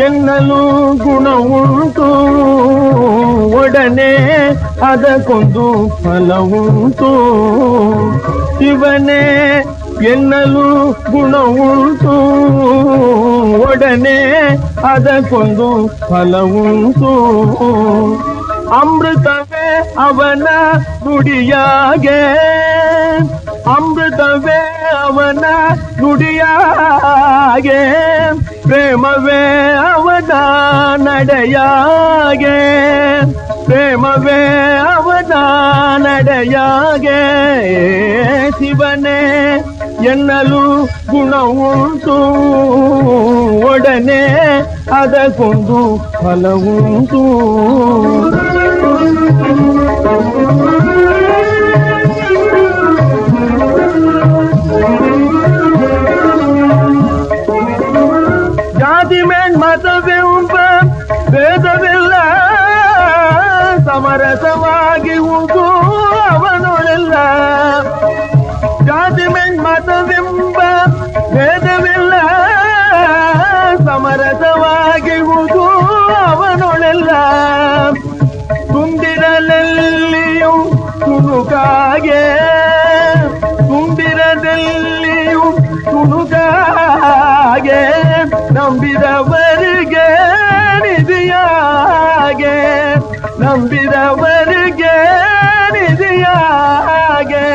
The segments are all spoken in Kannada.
ಎನ್ನಲು ಗುಣವುಂಟು ಒಡನೆ ಅದಕ್ಕೊಂದು ಫಲವುಂಟು ಶಿವನೇ ಎನ್ನಲು ಗುಣವುಂಟು ಒಡನೆ ಅದಕ್ಕೊಂದು ಫಲವುಂಟು ಅಮೃತವೇ ಅವನ ನುಡಿಯಾಗೆ ಅಮೃತವೇ ಅವನ ನುಡಿಯಾಗೆ ಪ್ರೇಮವೇ ಅವನ ನಡೆಯಾಗೆ ಪ್ರೇಮವೇ ಅವನ ನಡೆಯಾಗೆ ಶಿವನೇ ಎನ್ನಲು ಗುಣವುಂಟು ಒಡನೆ ಅದಕ್ಕೊಂದು ಫಲವುಂಟು ಜಾತಿ ಮೇಲ್ಮತವೆಂಬ ಭೇದವಿಲ್ಲ ಸಮರಸವಾಗಿ ಉಂಟು ಅವನೊಳೆಲ್ಲ ಜಾತಿ ಮೇಲ್ಮತವೆಂಬ ಭೇದವಿಲ್ಲ ಸಮರಸವಾಗಿ ಉಂಟು ಅವನೊಳೆಲ್ಲ ತುಂಬಿರಲೆಲ್ಲಿಯೂ ತುಣುಕಾಗೆ ತುಂಬಿರದೆಲ್ಲಿಯೂ ತುಣುಕಾಗೆ ನಂಬಿದವರಿಗೆ ನಿಧಿಯಾಗೆ ನಂಬಿದವರಿಗೆ ನಿಧಿಯಾಗೆ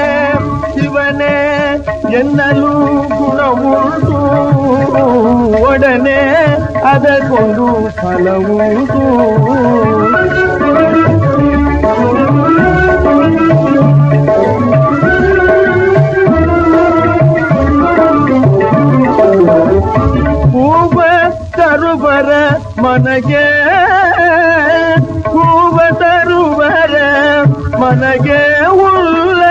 ಶಿವನೇ ಎನ್ನಲು ಗುಣವುಂಟು ಒಡನೆ ಅದಕ್ಕೊಂದು ಫಲವುಂಟು ಹೂವ ತರುವರ ಮನಗೆ ಹೂವ ತರುವರ ಮನಗೆ ಉಳ್ಳ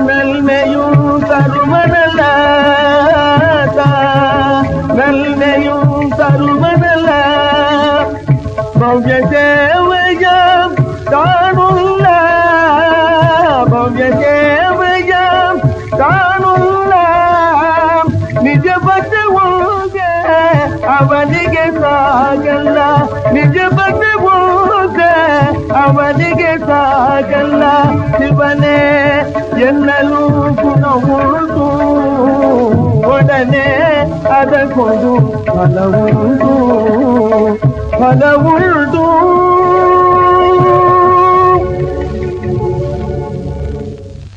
ನಲ್ಮೆಯು ತರುಮನಲ್ಲ ನಲ್ಮೆಯು ತರುಮನಲ್ಲ ಭವ್ಯ ಸೇವೆಯ ಕಾಣುಲ್ಲ ಭವ್ಯ ಸೇವೆಯ ಕಾಣುಲ್ಲ ನಿಜ ಭಕ್ತವೋಗೆ ಅವನಿಗೆ ಸಾಗಲ್ಲ ನಿಜ ಭಕ್ತವೋಗೆ ಅವನಿಗೆ ಸಾಗಲ್ಲ ಶಿವನೇ ಎನ್ನಲು ಗುಣವುಂಟು ಒಡನೆ ಅದಕ್ಕೊಂದು ಫಲವುಂಟು ಫಲವುಂಟು